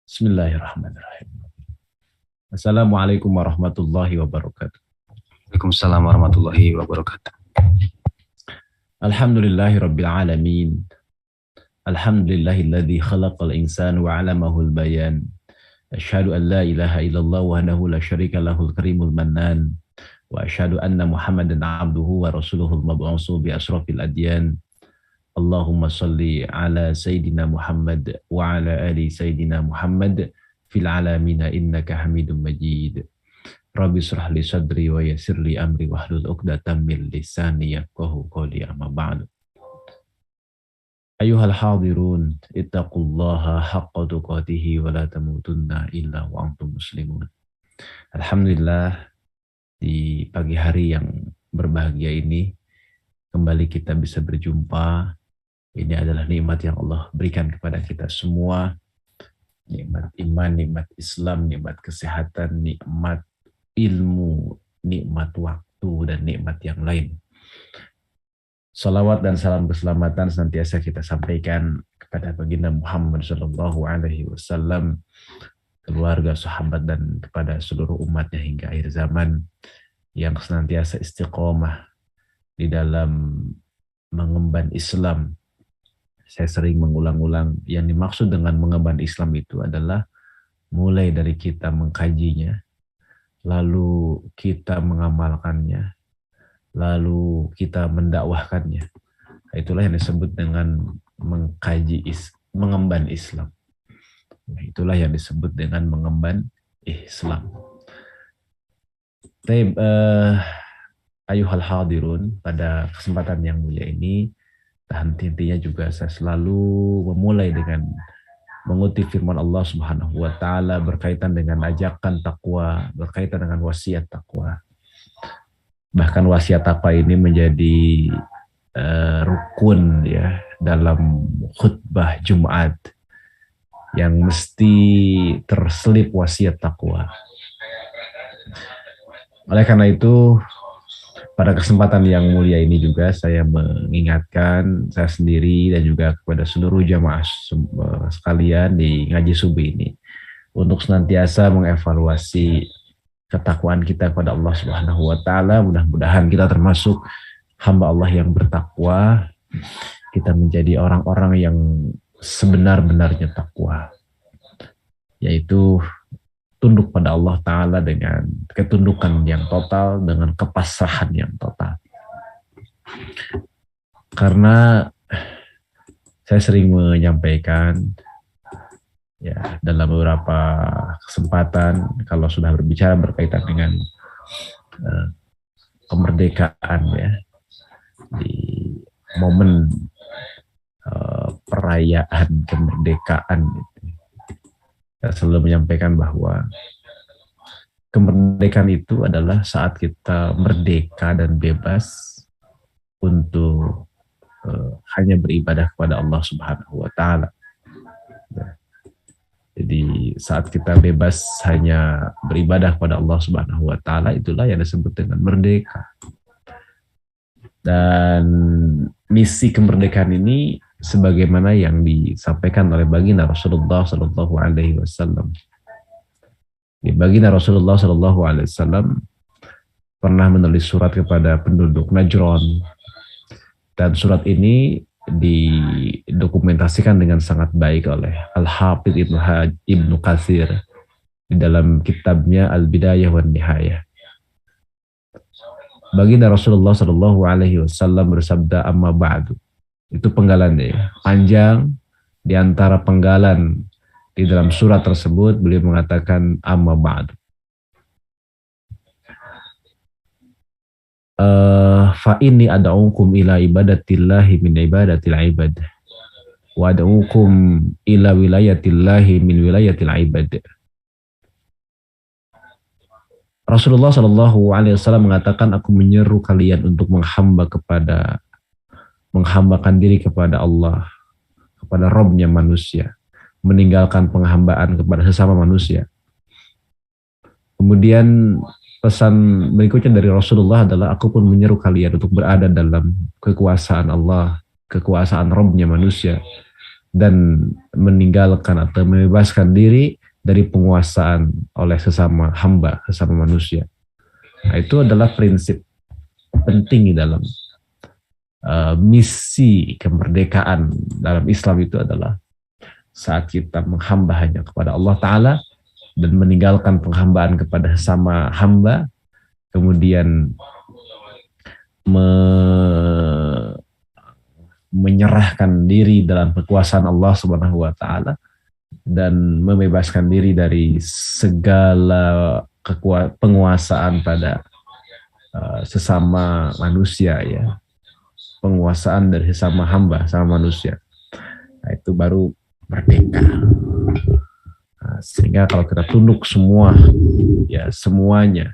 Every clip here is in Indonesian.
Bismillahirrahmanirrahim. Assalamualaikum warahmatullahi wabarakatuh. Waalaikumsalam warahmatullahi wabarakatuh. Alhamdulillahi rabbil alamin. Alhamdulillahilladzi khalaqal insana wa 'allamahul bayan. Asyhadu an la ilaha illallah wahdahu la syarika lahul karimul mannan. Wa asyhadu anna Muhammadan 'abduhu wa rasuluhul mab'utsu bi asrafil adyan. Allahumma salli ala Sayyidina Muhammad wa ala ali Sayyidina Muhammad fil alamina innaka hamidun majid. Rabbi shrah li sadri wa yassir li amri wahlul 'uqdatam min lisani yafqahu qawli amma ba'du. Ayuhal hadirun ittaqullaha haqqa tuqatih wa la tamutunna illa wa antum muslimun. Alhamdulillah, di pagi hari yang berbahagia ini kembali kita bisa berjumpa. Ini adalah nikmat yang Allah berikan kepada kita semua. Nikmat iman, nikmat Islam, nikmat kesehatan, nikmat ilmu, nikmat waktu, dan nikmat yang lain. Salawat dan salam keselamatan senantiasa kita sampaikan kepada baginda Muhammad SAW, keluarga, sahabat, dan kepada seluruh umatnya hingga akhir zaman, yang senantiasa istiqomah di dalam mengemban Islam. Saya sering mengulang-ulang, yang dimaksud dengan mengemban Islam itu adalah mulai dari kita mengkajinya, lalu kita mengamalkannya, lalu kita mendakwahkannya. Itulah yang disebut dengan mengemban Islam. Itulah yang disebut dengan mengemban Islam. Ayuhal hadirun, pada kesempatan yang mulia ini, henti-hentinya juga saya selalu memulai dengan mengutip firman Allah Subhanahu wa taala berkaitan dengan ajakan takwa, berkaitan dengan wasiat takwa. Bahkan wasiat takwa ini menjadi rukun ya dalam khutbah Jumat, yang mesti terselip wasiat takwa. Oleh karena itu, pada kesempatan yang mulia ini juga saya mengingatkan saya sendiri dan juga kepada seluruh jamaah sekalian di ngaji subuh ini untuk senantiasa mengevaluasi ketakwaan kita kepada Allah Subhanahu wa taala. Mudah-mudahan kita termasuk hamba Allah yang bertakwa. Kita menjadi orang-orang yang sebenar-benarnya takwa, yaitu tunduk pada Allah Ta'ala dengan ketundukan yang total, dengan kepasrahan yang total. Karena saya sering menyampaikan ya dalam beberapa kesempatan, kalau sudah berbicara berkaitan dengan kemerdekaan ya, di momen perayaan kemerdekaan itu, saya selalu menyampaikan bahwa kemerdekaan itu adalah saat kita merdeka dan bebas untuk hanya beribadah kepada Allah Subhanahu wa taala. Jadi saat kita bebas hanya beribadah kepada Allah Subhanahu wa taala, itulah yang disebut dengan merdeka. Dan misi kemerdekaan ini sebagaimana yang disampaikan oleh baginda Rasulullah Sallallahu Alaihi Wasallam. Baginda Rasulullah Sallallahu Alaihi Wasallam pernah menulis surat kepada penduduk Najran, dan surat ini didokumentasikan dengan sangat baik oleh Al-Hafidh Ibnu Katsir di dalam kitabnya Al-Bidayah wan Nihayah. Baginda Rasulullah Sallallahu Alaihi Wasallam bersabda, amma ba'du. Itu penggalannya ya, panjang. Di antara penggalan di dalam surat tersebut beliau mengatakan amma ba'du. Fa inni ad'ukum ila ibadatillahi min ibadatil ibad wa ad'ukum ila wilayatillahi min wilayatil ibad. Rasulullah Shallallahu Alaihi Wasallam mengatakan, aku menyeru kalian untuk menghambakan diri kepada Allah, kepada Robnya manusia, meninggalkan penghambaan kepada sesama manusia. Kemudian pesan berikutnya dari Rasulullah adalah, aku pun menyeru kalian untuk berada dalam kekuasaan Allah, kekuasaan Robnya manusia, dan meninggalkan atau membebaskan diri dari penguasaan oleh sesama hamba, sesama manusia. Nah, itu adalah prinsip penting di dalam misi kemerdekaan dalam Islam. Itu adalah saat kita menghamba hanya kepada Allah Ta'ala dan meninggalkan penghambaan kepada sesama hamba, kemudian menyerahkan diri dalam kekuasaan Allah Subhanahu wa Ta'ala dan membebaskan diri dari segala penguasaan pada sesama manusia, ya, penguasaan dari sesama hamba, sama manusia. Nah, itu baru merdeka. Nah, sehingga kalau kita tunduk semua, ya semuanya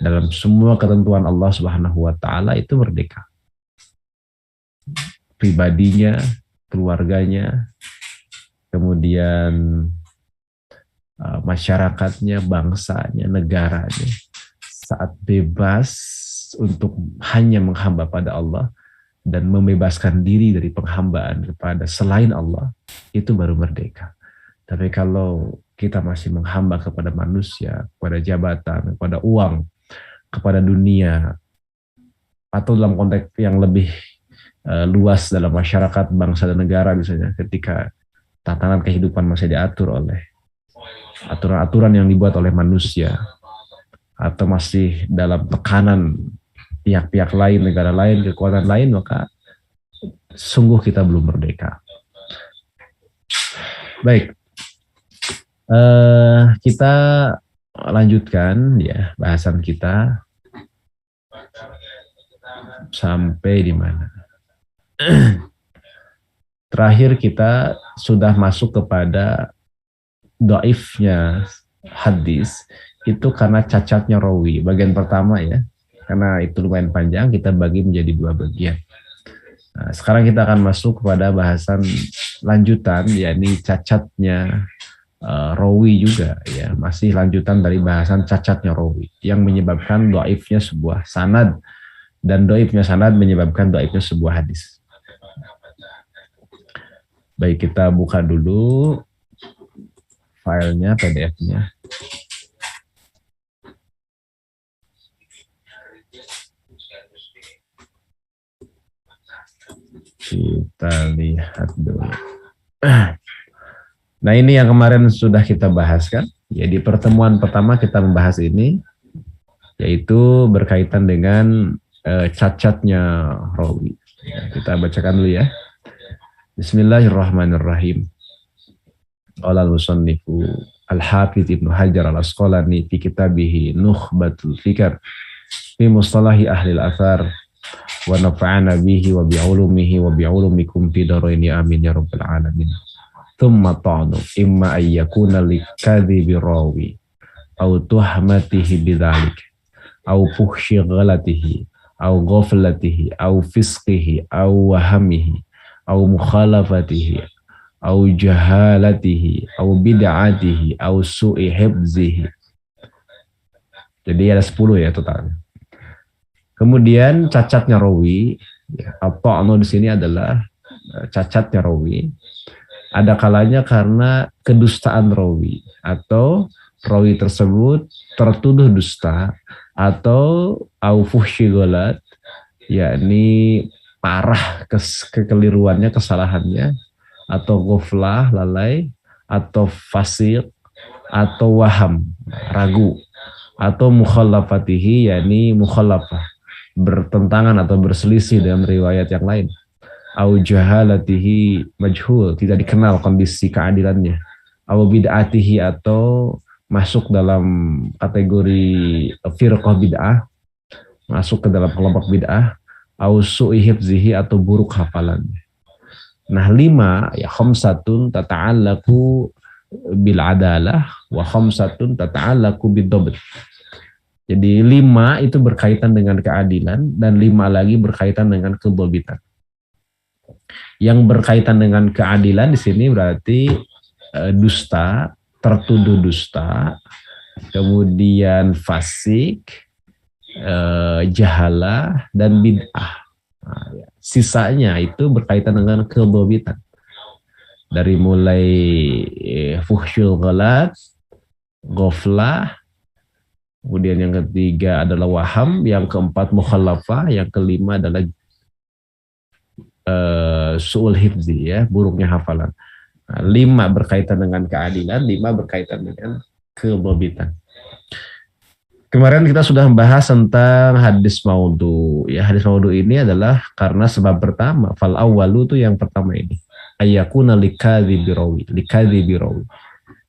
dalam semua ketentuan Allah Subhanahu wa Ta'ala, itu merdeka. Pribadinya, keluarganya, kemudian masyarakatnya, bangsanya, negaranya, saat bebas untuk hanya menghamba pada Allah dan membebaskan diri dari penghambaan kepada selain Allah, itu baru merdeka. Tapi kalau kita masih menghamba kepada manusia, kepada jabatan, kepada uang, kepada dunia, atau dalam konteks yang lebih luas dalam masyarakat, bangsa dan negara, misalnya ketika tatanan kehidupan masih diatur oleh aturan-aturan yang dibuat oleh manusia, atau masih dalam tekanan pihak-pihak lain, negara lain, kekuatan lain, maka sungguh kita belum merdeka. Baik, kita lanjutkan ya bahasan kita sampai di mana? Terakhir kita sudah masuk kepada dhaifnya hadis itu karena cacatnya rawi. Bagian pertama ya, karena itu lumayan panjang, kita bagi menjadi dua bagian. Nah, sekarang kita akan masuk kepada bahasan lanjutan, yakni cacatnya rawi juga, ya, masih lanjutan dari bahasan cacatnya rawi yang menyebabkan dhaifnya sebuah sanad, dan dhaifnya sanad menyebabkan dhaifnya sebuah hadis. Baik, kita buka dulu filenya, PDF-nya. Kita lihat dulu. Nah, ini yang kemarin sudah kita bahas kan. Ya, di pertemuan pertama kita membahas ini, yaitu berkaitan dengan cacatnya rawi. Ya, kita bacakan dulu ya. Bismillahirrahmanirrahim. Qala al-musannifu al-Hafidz Ibnu Hajar al-Asqalani fi kitabih Nukhbatul Fikr fi mustalahi ahli al-athar wa nafa'ana bihi wa bi'ulumihi wa bi'ulumikum fi daraini amin ya rabbal alamin. Thumma ta'nu imma ay yakuna likadhibi rawi aw tuhmatihi bidzalik aw fuhshi ghalatihi aw ghaflatihi aw fisqihi aw wahamihi aw mukhalafatihi aw jahalatihi aw bid'atihi aw su'i hifzihi. Jadi ada 10 ya total. Kemudian cacatnya rawi, at-ta'nu di sini adalah cacatnya rawi. Ada kalanya karena kedustaan rawi, atau rawi tersebut tertuduh dusta, atau au fuhsyi ghalat, yakni parah kekeliruannya, kesalahannya, atau ghaflah, lalai, atau fasik, atau waham, ragu, atau mukhallafatihi, yakni mukhallafah, bertentangan atau berselisih dalam riwayat yang lain. Au jahalatihi, majhul, tidak dikenal kondisi keadilannya. Au bid'atihi, atau masuk dalam kategori firqah bid'ah, masuk ke dalam kelompok bid'ah. Au su'i hifzihi, atau buruk hafalannya. Nah, 5 ya, khamsatun tata'allaku bil adalah wa khamsatun tata'allaku bid dhabt. Jadi 5 itu berkaitan dengan keadilan, dan 5 lagi berkaitan dengan kedhabitan. Yang berkaitan dengan keadilan di sini berarti dusta, tertuduh dusta, kemudian fasik, jahalah, dan bid'ah. Nah, ya. Sisanya itu berkaitan dengan kedhabitan. Dari mulai fuhsyul ghalat, ghaflah, kemudian yang ketiga adalah waham, yang keempat mukhalafah, yang kelima adalah su'ul hifzi, ya, buruknya hafalan. Nah, 5 berkaitan dengan keadilan, 5 berkaitan dengan kebabitan. Kemarin kita sudah membahas tentang hadis maudhu. Ya, hadis maudhu ini adalah karena sebab pertama, fal awwalu itu yang pertama ini. Ayyakuna likadhibi rawi, likadhibi rawi.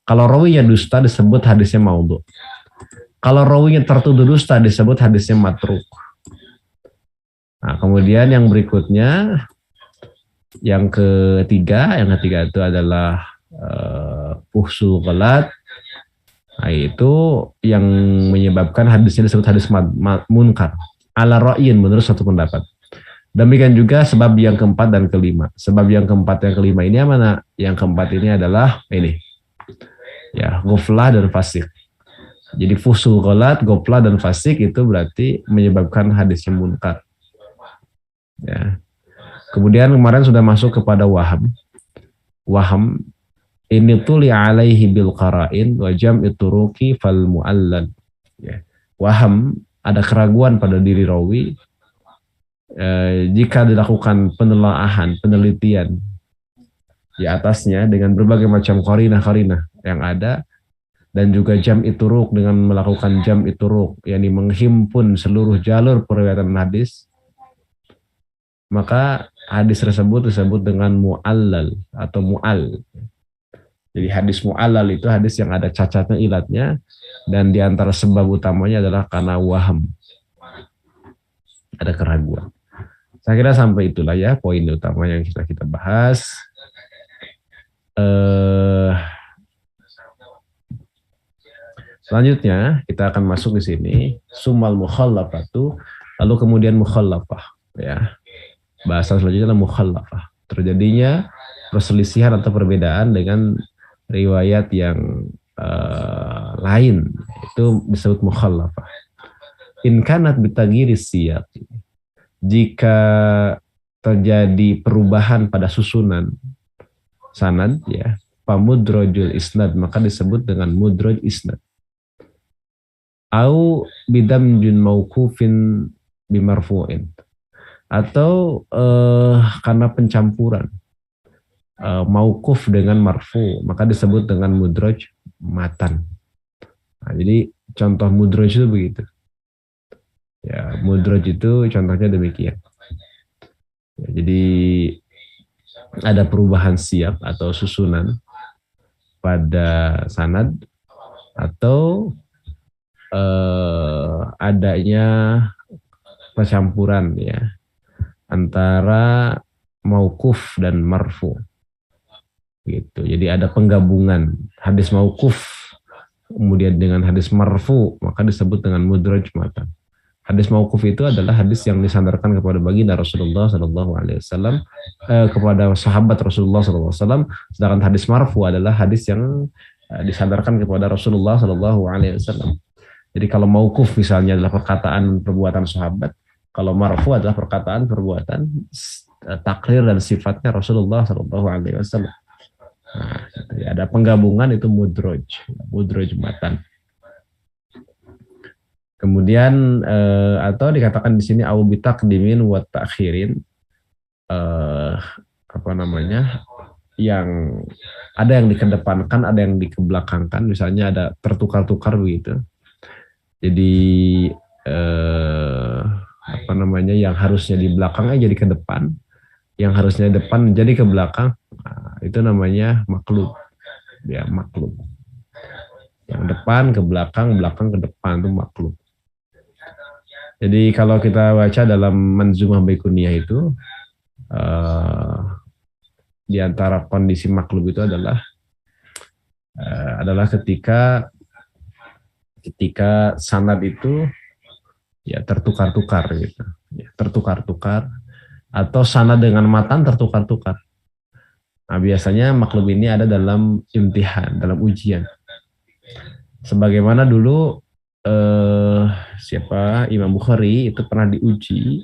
Kalau rawinya dusta disebut hadisnya maudhu. Kalau rawinya tertuduh dusta disebut hadisnya matruk. Nah, kemudian yang berikutnya, yang ketiga itu adalah fuhsul ghalat. Nah, itu yang menyebabkan hadisnya disebut hadis munkar. Ala ra'yin menurut satu pendapat. Demikian juga sebab yang keempat dan kelima. Sebab yang keempat dan kelima ini mana? Yang keempat ini adalah ini. Ya, ghaflah dan fasik. Jadi fuhsul ghalat, ghaflah dan fasik itu berarti menyebabkan hadisnya munkar. Ya. Kemudian kemarin sudah masuk kepada waham. Waham ini tuli alaihi bil qara'in wa jam'i turuki fal mu'allal. Ya. Waham, ada keraguan pada diri rawi jika dilakukan penelaahan, penelitian di atasnya dengan berbagai macam qarinah-qarinah yang ada, dan juga jam'i turuq dengan melakukan jam'i turuq, yakni menghimpun seluruh jalur periwayatan hadis, maka hadis tersebut disebut dengan mu'allal atau mu'al. Jadi hadis mu'allal itu hadis yang ada cacatnya, ilatnya, dan diantara sebab utamanya adalah karena waham, ada keraguan. Saya kira sampai itulah ya poin utama yang kita bahas. Selanjutnya kita akan masuk di sini sumal mukhallafatu, lalu kemudian mukhallafah, ya. Bahasa selanjutnya adalah mukhallafah. Terjadinya perselisihan atau perbedaan dengan riwayat yang lain, itu disebut mukhallafah. In kanat bitaghyiri siyaq, jika terjadi perubahan pada susunan sanad, ya, pamudrajul isnad, maka disebut dengan mudraj isnad. Au bidamjun mauqufin bimarfu'in, atau karena pencampuran mauquf dengan marfu, maka disebut dengan mudraj matan. Nah, jadi contoh mudraj itu begitu. Ya, mudraj itu contohnya demikian. Ya, jadi ada perubahan siap atau susunan pada sanad, atau adanya pencampuran, ya, antara mauquf dan marfu. Gitu. Jadi ada penggabungan hadis mauquf kemudian dengan hadis marfu, maka disebut dengan mudraj matan. Hadis mauquf itu adalah hadis yang disandarkan kepada baginda Rasulullah SAW, kepada sahabat Rasulullah SAW, sedangkan hadis marfu adalah hadis yang disandarkan kepada Rasulullah SAW. Jadi kalau mauquf misalnya adalah perkataan perbuatan sahabat, kalau marfu adalah perkataan perbuatan takrir dan sifatnya Rasulullah SAW. Nah, ada penggabungan, itu mudraj matan. Kemudian atau dikatakan di sini au bitaqdimin wa ta'khirin, yang ada yang dikedepankan, ada yang dikebelakangkan, misalnya ada tertukar-tukar begitu. Jadi yang harusnya di belakangnya jadi ke depan, yang harusnya depan jadi ke belakang. Nah, itu namanya maklub. Ya, maklub. Yang depan ke belakang, belakang ke depan, itu maklub. Jadi kalau kita baca dalam Manzumah Baiquniyah itu, di antara kondisi maklub itu adalah ketika sanad itu ya tertukar-tukar gitu, ya, tertukar-tukar, atau sanad dengan matan tertukar-tukar. Nah, biasanya maklub ini ada dalam imtihan, dalam ujian. Sebagaimana dulu Imam Bukhari itu pernah diuji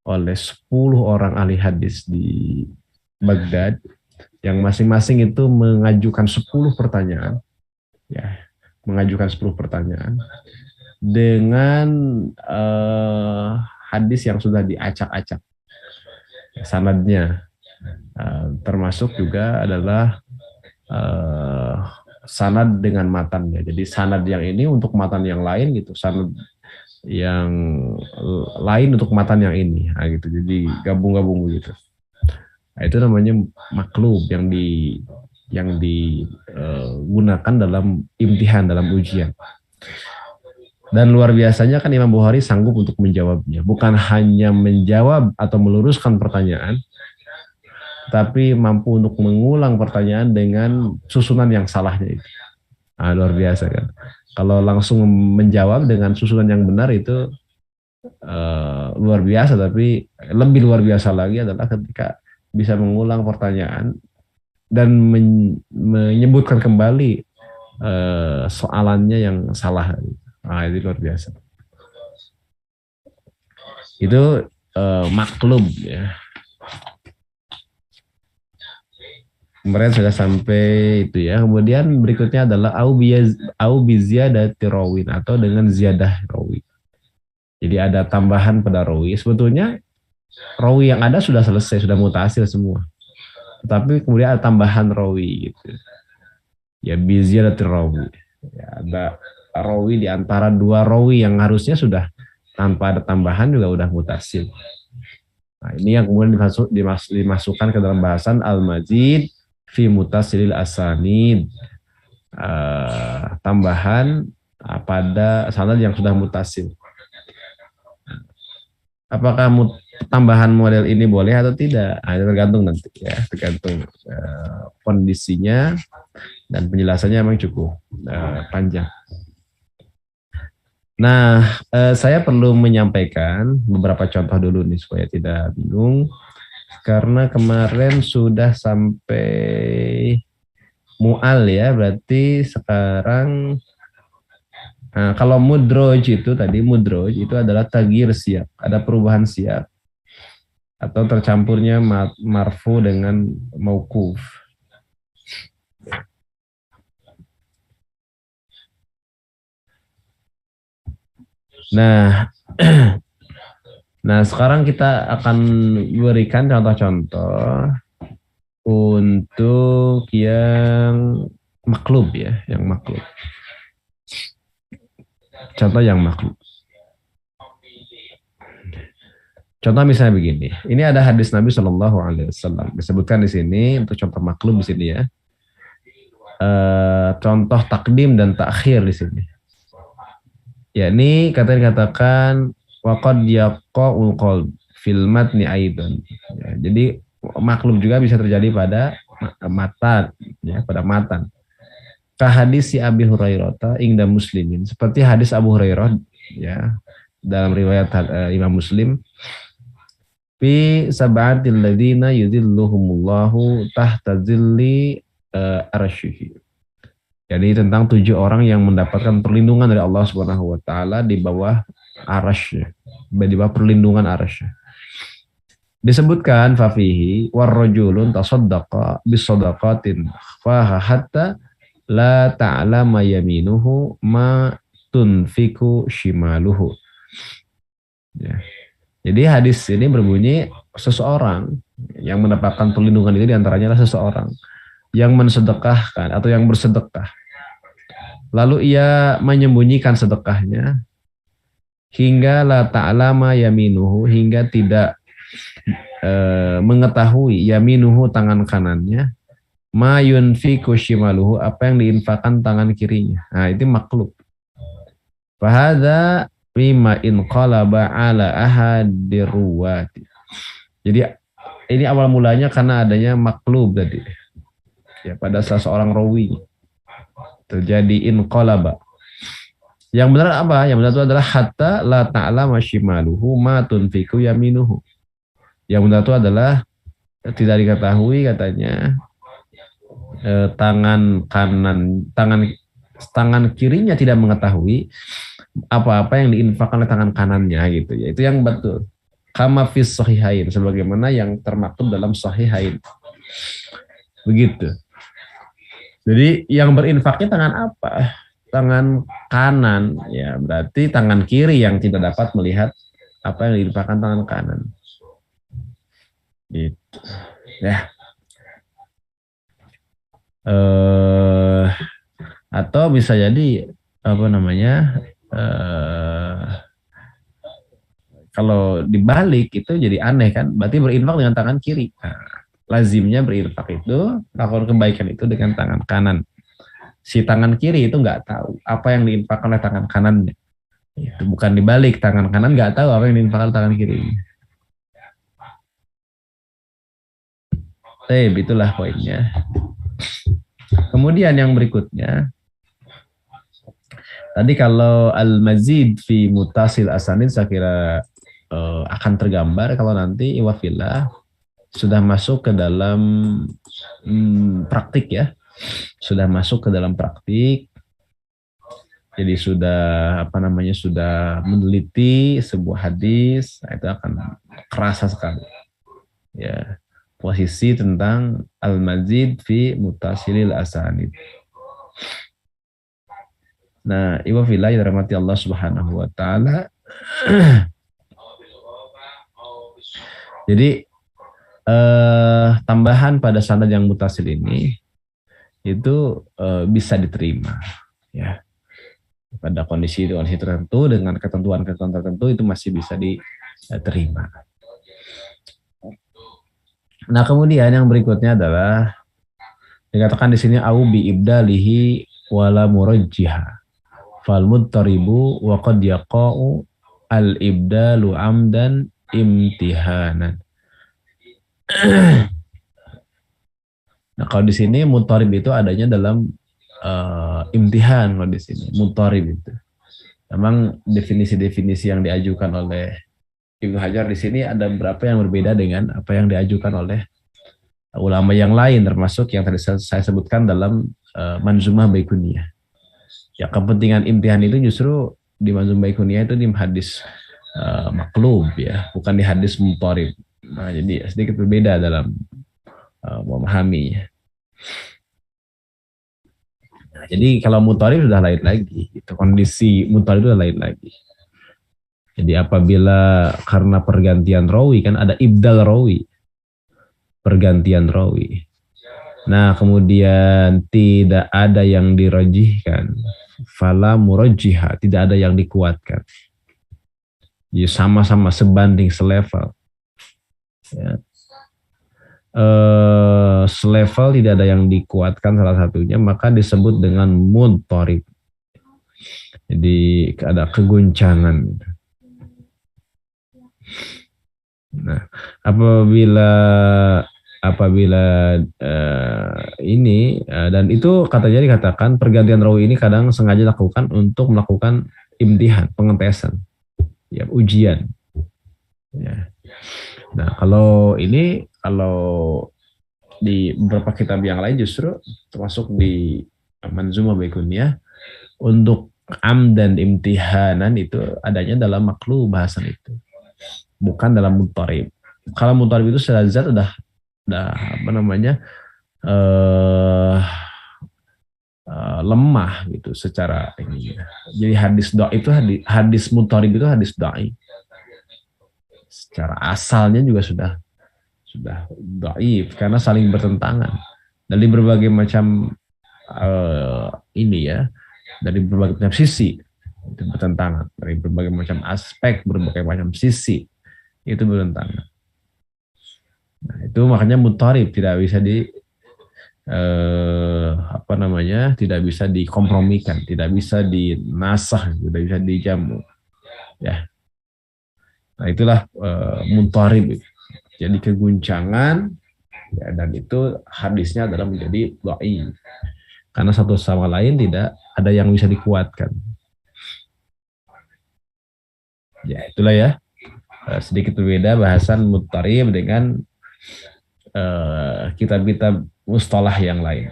oleh 10 orang ahli hadis di Baghdad, yang masing-masing itu mengajukan 10 pertanyaan. Ya, mengajukan 10 pertanyaan dengan hadis yang sudah diacak-acak sanadnya. Termasuk juga adalah sanad dengan matannya. Jadi sanad yang ini untuk matan yang lain gitu, sanad yang lain untuk matan yang ini. Nah, gitu. Jadi gabung-gabung gitu. Nah, itu namanya maklub yang digunakan dalam imtihan, dalam ujian. Dan luar biasanya kan Imam Bukhari sanggup untuk menjawabnya. Bukan hanya menjawab atau meluruskan pertanyaan, tapi mampu untuk mengulang pertanyaan dengan susunan yang salahnya itu. Nah, luar biasa kan. Kalau langsung menjawab dengan susunan yang benar itu luar biasa, tapi lebih luar biasa lagi adalah ketika bisa mengulang pertanyaan dan menyebutkan kembali soalannya yang salah. Nah, itu luar biasa. Itu maklub ya. Kemarin sudah sampai itu ya. Kemudian berikutnya adalah au biziyadati rawin atau dengan ziyadah rawi. Jadi ada tambahan pada rawi. Sebetulnya rawi yang ada sudah selesai, sudah mutasil semua. Tapi kemudian ada tambahan rawi gitu. Ya biziyadati rawi. Ya, ada rawi di antara dua rawi yang harusnya sudah tanpa ada tambahan juga udah mutasil. Nah, ini yang kemudian dimasukkan ke dalam bahasan al-mazid fi mutasilil asanid, tambahan pada sanad yang sudah mutasil. Apakah tambahan model ini boleh atau tidak? Nah, itu tergantung nanti ya, tergantung kondisinya dan penjelasannya memang cukup panjang. Nah, saya perlu menyampaikan beberapa contoh dulu nih supaya tidak bingung. Karena kemarin sudah sampai mu'al ya, berarti sekarang kalau mudroj itu tadi, mudroj itu adalah tagir siap, ada perubahan siap atau tercampurnya marfu dengan mauquf. Nah, nah sekarang kita akan berikan contoh-contoh untuk yang maklub ya, yang maklub. Contoh yang maklub. Contoh misalnya begini, ini ada hadis Nabi Shallallahu Alaihi Wasallam disebutkan di sini untuk contoh maklub di sini ya. Contoh takdim dan takhir di sini. Ya ini katakan waqad yaqa'ul qalb fil matni aidan. Ya, jadi maklub juga bisa terjadi pada matan ya, pada matan. Ka hadis si Abi Hurairah ingda Muslimin, seperti hadis Abu Hurairah ya dalam riwayat Imam Muslim, fi sab'atil ladzina yudhilluhumullahu tahta dzilli arsyihi. Jadi tentang 7 orang yang mendapatkan perlindungan dari Allah Subhanahu wa taala di bawah arasy, di bawah perlindungan arasy. Disebutkan fafihi warrajulun tasaddaqa bisadaqatin fa hatta la ta'lama yaminuhu ma tunfiku shimaluhu. Ya. Jadi hadis ini berbunyi seseorang yang mendapatkan perlindungan itu diantaranya adalah seseorang yang mensedekahkan atau yang bersedekah. Lalu ia menyembunyikan sedekahnya hingga la ta'lama yaminuhu, hingga tidak mengetahui yaminuhu tangan kanannya, ma yunfiku shimaluhu apa yang diinfakkan tangan kirinya. Nah, itu maklub. Fahadza mimma in qalaba ala ahadir ruwati. Jadi ini awal mulanya karena adanya maklub tadi. Ya, pada salah seorang rawi terjadi inqalaba. Yang benar apa? Yang benar itu adalah hatta la ta'lama shimaluhu ma tunfiku yaminuhu. Yang benar itu adalah tidak diketahui katanya tangan kirinya tidak mengetahui apa-apa yang diinfakkan oleh tangan kanannya gitu ya. Itu yang betul. Kama fis sahihain, sebagaimana yang termaktub dalam sahihain. Begitu. Jadi yang berinfaknya tangan apa? tangan kanan, ya berarti tangan kiri yang tidak dapat melihat apa yang diinfakkan tangan kanan. Gitu. Ya. Atau bisa jadi apa namanya? Kalau dibalik itu jadi aneh kan? Berarti berinfak dengan tangan kiri. Nah, lazimnya berinfak itu melakukan kebaikan itu dengan tangan kanan. Si tangan kiri itu nggak tahu apa yang diinfakkan oleh tangan kanannya. Itu bukan dibalik, tangan kanan nggak tahu apa yang diinfakkan tangan kiri. Itulah poinnya. Kemudian yang berikutnya, tadi kalau al-mazid fi mutasil asanid saya kira akan tergambar kalau nanti iwafillah sudah masuk ke dalam praktik ya. Sudah masuk ke dalam praktik. Jadi sudah apa namanya sudah meneliti sebuah hadis, nah itu akan kerasa sekali. Ya, posisi tentang al-mazid fi mutasilil asanid. Nah, iwa fillah dirahmati Allah Subhanahu wa taala. Jadi tambahan pada sanad yang mutasil ini itu bisa diterima ya. Pada kondisi tertentu dengan ketentuan-ketentuan tertentu itu masih bisa diterima. Nah, kemudian yang berikutnya adalah dikatakan di sini au bi ibdalihi wala murajjiha fal muttaribu wa qad yaqa'u al ibdalu amdan imtihanan. Nah, kalau di sini muttarib itu adanya dalam imtihan kalau di sini muttarib itu. Memang definisi-definisi yang diajukan oleh Ibnu Hajar di sini ada beberapa yang berbeda dengan apa yang diajukan oleh ulama yang lain, termasuk yang tadi saya sebutkan dalam Manzumah Baikuniyah. Ya, kepentingan imtihan itu justru di Manzumah Baikuniyah itu di hadis maklub ya, bukan di hadis muttarib. Nah, jadi sedikit berbeda dalam memahaminya. Nah, jadi kalau mutharib sudah lain lagi, itu kondisi mutharib sudah lain lagi. Jadi apabila karena pergantian rawi kan ada ibdal rawi, pergantian rawi. Nah kemudian tidak ada yang dirajihkan, fala murajjiha, tidak ada yang dikuatkan. Jadi sama-sama sebanding selevel. Ya. Selevel tidak ada yang dikuatkan salah satunya, maka disebut dengan mudharib. Jadi ada keguncangan. Nah, apabila ini dan itu katanya dikatakan pergantian rawi ini kadang sengaja dilakukan untuk melakukan imtihan, pengetesan, ya ujian. Ya. Nah, kalau di beberapa kitab yang lain justru termasuk di Manzumah Baikuniyah untuk am dan imtihanan itu adanya dalam maklu bahasan itu, bukan dalam mutharib. Kalau mutharib itu secara zat udah apa namanya lemah gitu secara ini. Jadi hadis dhaif itu hadis mutharib itu hadis dhaif. Secara asalnya juga sudah dhaif karena saling bertentangan dari berbagai macam ini ya, dari berbagai macam sisi itu bertentangan, dari berbagai macam aspek, berbagai macam sisi itu bertentangan. Nah, itu makanya mutharib tidak bisa tidak bisa dikompromikan, tidak bisa dinasah, tidak bisa dijamu ya. Nah, itulah mutharib. Jadi keguncangan ya, dan itu hadisnya adalah menjadi dhaif karena satu sama lain tidak ada yang bisa dikuatkan. Ya, itulah ya. Sedikit berbeda bahasan mutharib dengan kitab-kitab mustalah yang lain.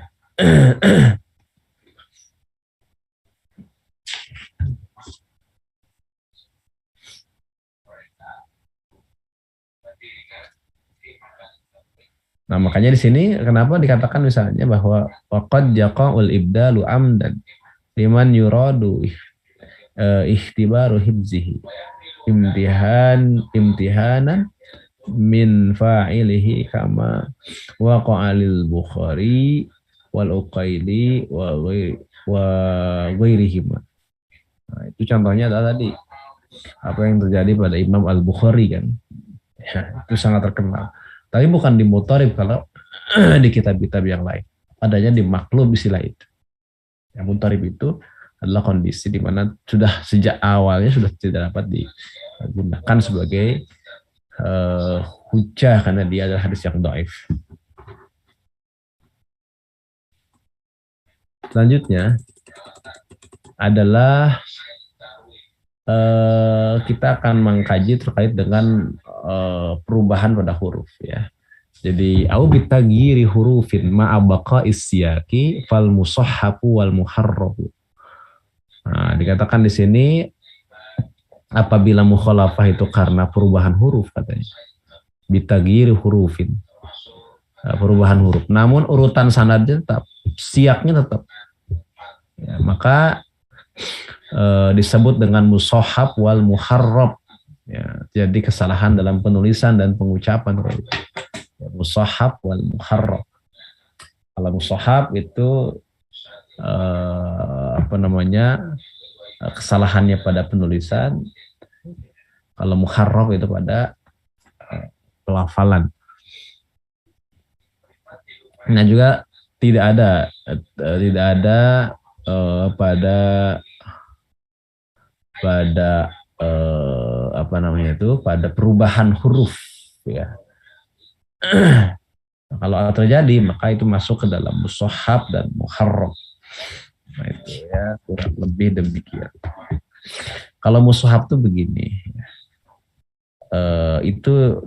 Nah, makanya di sini kenapa dikatakan misalnya bahwa waqad yaqa'ul ibdalu amdan. liman yuradu ikhtibaru hibzihi imtihanan min fa'ilihi kama waqa'a lil Bukhari wal Uqaili wa ghairihima. Nah, itu contohnya adalah tadi apa yang terjadi pada Imam Al-Bukhari kan. Ya, itu sangat terkenal. Tapi bukan di Mutarib kalau di kitab-kitab yang lain. Adanya di maklum istilah itu. Yang Mutarib itu adalah kondisi di mana sudah sejak awalnya sudah tidak dapat digunakan sebagai hujah karena dia adalah hadis yang dhaif. Selanjutnya adalah kita akan mengkaji terkait dengan perubahan pada huruf ya. Jadi au bitaghyiri hurufin ma'a baqa'is siyaqi fal musahhafu wal muharrafu. Nah, dikatakan di sini apabila mukhalafah itu karena perubahan huruf katanya. Bitaghyiri hurufin. Perubahan huruf. Namun urutan sanadnya tetap, siaknya tetap. Ya, maka disebut dengan musahhaf wal muharrab. Ya, jadi kesalahan dalam penulisan dan pengucapan. Ya, musahhaf wal muharrab. Kalau musahhaf itu kesalahannya pada penulisan. Kalau muharrab itu pada pelafalan. Nah juga tidak ada pada perubahan huruf ya. Kalau terjadi maka itu masuk ke dalam musahhaf dan muharrab. Nah, itu ya kurang lebih demikian. Kalau musahhaf itu begini, itu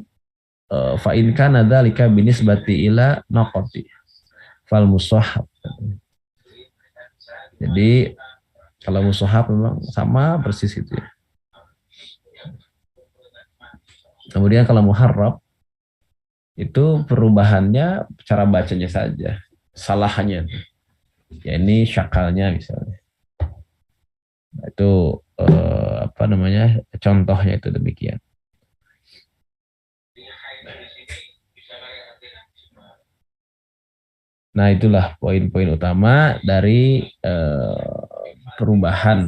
fa in kana dzalika binisbati ila naqati fal musahhaf. Jadi kalau musahhaf memang sama persis itu ya. Kemudian kalau muharrab itu perubahannya cara bacanya saja, salahannya. Ya ini syakalnya misalnya. Nah, itu contohnya itu demikian. Nah itulah poin-poin utama dari perubahan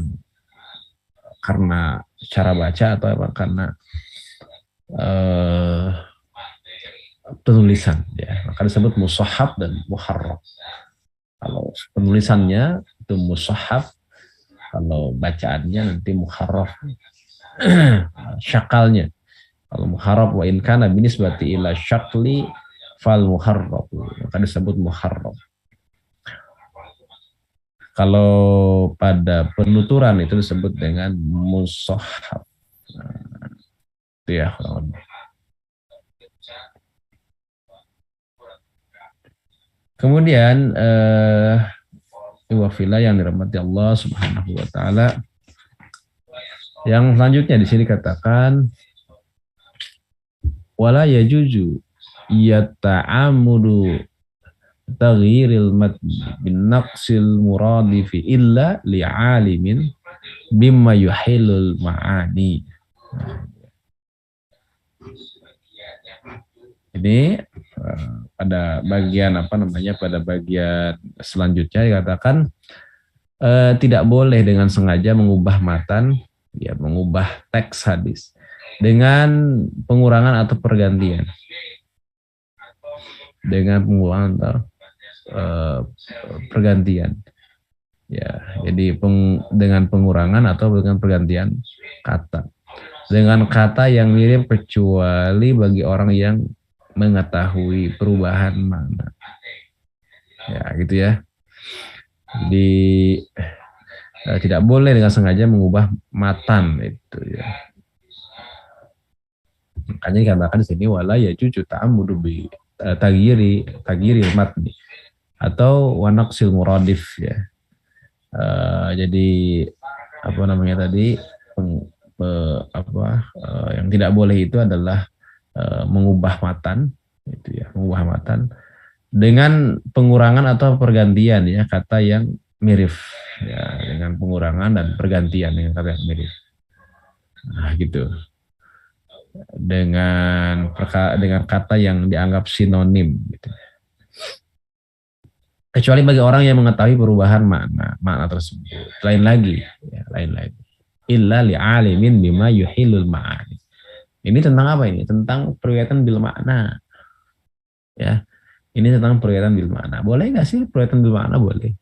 karena cara baca atau karena penulisan ya. Maka disebut musahhaf dan muharrab. Kalau penulisannya itu musahhaf, kalau bacaannya nanti muharraf. Syakalnya. Kalau muharrab wa in kana binisbati ila syakli fal muharrab, maka disebut muharrab. Kalau pada penuturan itu disebut dengan musahhaf. Nah, itu ya. Kemudian wafila yang dirahmati Allah Subhanahu wa taala. Yang selanjutnya di sini katakan wala yajuju yata'amudu taghyiril matni bin naqsil muradifi illa li'alimin bimma yuhilul ma'ani. Ini pada bagian pada bagian selanjutnya dikatakan tidak boleh dengan sengaja mengubah matan, ya mengubah teks hadis dengan pengurangan atau pergantian. Dengan pengurangan atau pergantian. Ya, jadi dengan pengurangan atau dengan pergantian kata. Dengan kata yang mirip kecuali bagi orang yang mengetahui perubahan makna. Ya, gitu ya. Jadi tidak boleh dengan sengaja mengubah matan itu ya. Makanya dikatakan di sini wala yajuju ta'ammudu bi taghyiri matni atau wanaqsil muradif ya. Jadi tadi yang tidak boleh itu adalah mengubah matan itu ya, mengubah matan dengan pengurangan atau pergantian ya kata yang mirip ya, dengan pengurangan dan pergantian dengan kata yang mirip. Nah, gitu. Dengan kata yang dianggap sinonim gitu. Kecuali bagi orang yang mengetahui perubahan makna tersebut. Lain lagi, ya, lain lagi. Illa li'alimin bima yuhilul ma'ani. Ini tentang apa ini? Tentang periwayatan bil makna. Ya, ini tentang periwayatan bil makna. Boleh nggak sih periwayatan bil makna? Boleh.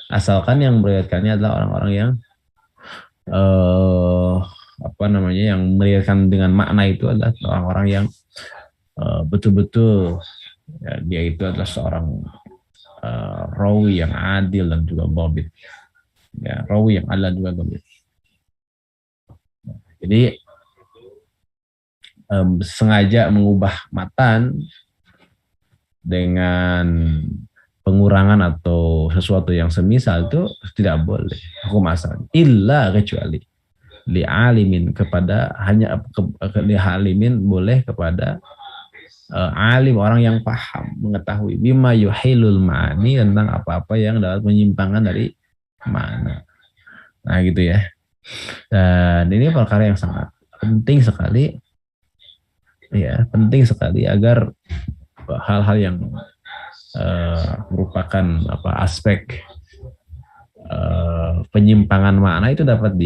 Asalkan yang meriwayatkannya adalah orang-orang yang yang meriwayatkan dengan makna itu adalah orang-orang yang betul-betul ya, dia itu adalah seorang rawi yang adil dan juga dhabit. Ya, rawi yang adil dan juga dhabit. Jadi sengaja mengubah matan dengan pengurangan atau sesuatu yang semisal itu tidak boleh hukum asal illa kecuali li alimin kepada hanya li alimin boleh kepada alim orang yang paham mengetahui bima yuhilul ma'ani tentang apa-apa yang dapat menyimpangkan dari makna. Nah gitu ya. Dan ini perkara yang sangat penting sekali ya, penting sekali agar hal-hal yang merupakan aspek penyimpangan makna itu dapat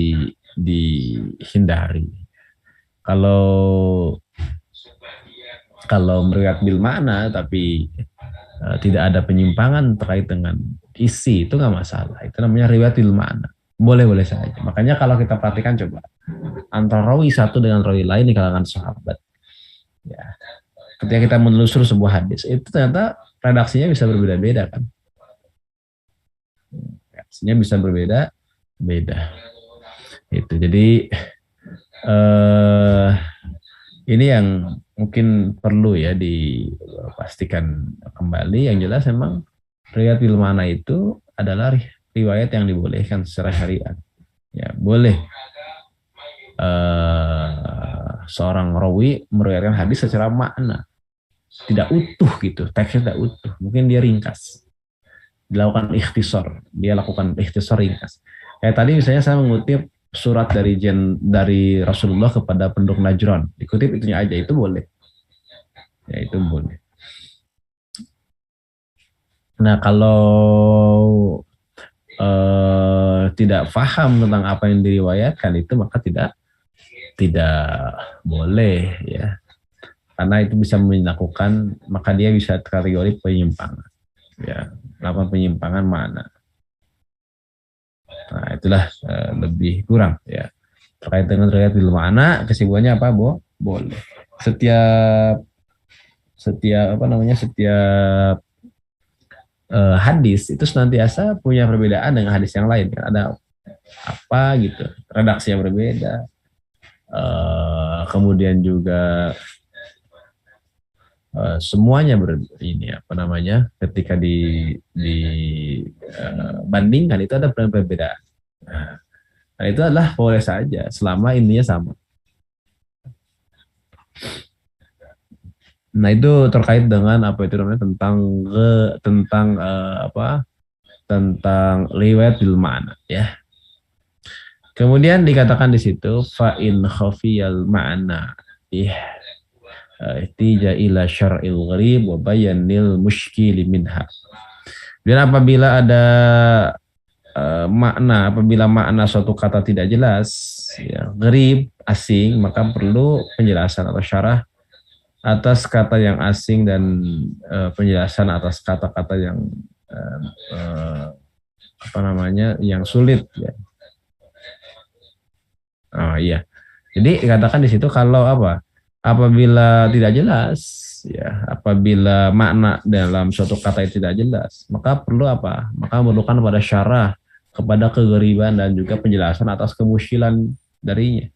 dihindari. Kalau meriwayat bil makna tapi tidak ada penyimpangan terkait dengan isi itu nggak masalah. Itu namanya riwayat bil makna. Boleh-boleh saja. Makanya kalau kita perhatikan coba antara rawi satu dengan rawi lain di kalangan sahabat. Ya. Ketika kita menelusur sebuah hadis itu ternyata redaksinya bisa berbeda-beda kan. Redaksinya bisa berbeda-beda. Itu. Jadi ini yang mungkin perlu ya dipastikan kembali. Yang jelas memang riwayat bil mana itu adalah riwayat yang dibolehkan secara syariat. Ya, boleh seorang rawi meriwayatkan hadis secara makna. Tidak utuh gitu, teksnya tidak utuh. Mungkin dia ringkas. Dilakukan ikhtisar, dia lakukan ikhtisar ringkas. Kayak tadi misalnya saya mengutip surat dari Rasulullah kepada penduduk Najran. Dikutip itunya aja, itu boleh. Ya, itu boleh. Nah, kalau tidak paham tentang apa yang diriwayatkan itu maka tidak boleh ya. Karena itu bisa melakukan, maka dia bisa kategori penyimpangan. Ya, melakukan penyimpangan mana. Nah, itulah lebih kurang ya. Terkait dengan riwayat bil ma'na, kesimpulannya apa, Bo? Boleh. Setiap hadis itu senantiasa punya perbedaan dengan hadis yang lain. Ada apa gitu, redaksi yang berbeda. Kemudian juga semuanya ketika bandingkan itu ada perbedaan. Nah, itu adalah boleh saja selama intinya sama. Nah, itu terkait dengan apa itu namanya tentang riwayat bil ma'na ya. Kemudian dikatakan di situ fa in khafiyal ma'na ihtija ila syar'il gharib wa bayanil mushkil minha. Dan apabila ada apabila makna suatu kata tidak jelas, ya, gharib, asing, maka perlu penjelasan atau syarah atas kata yang asing dan penjelasan atas kata-kata yang yang sulit ya. Oh iya. Jadi dikatakan di situ kalau apabila tidak jelas, ya, apabila makna dalam suatu kata itu tidak jelas, maka perlu Maka memerlukan pada syarah kepada kegeriban dan juga penjelasan atas kemuskilan darinya.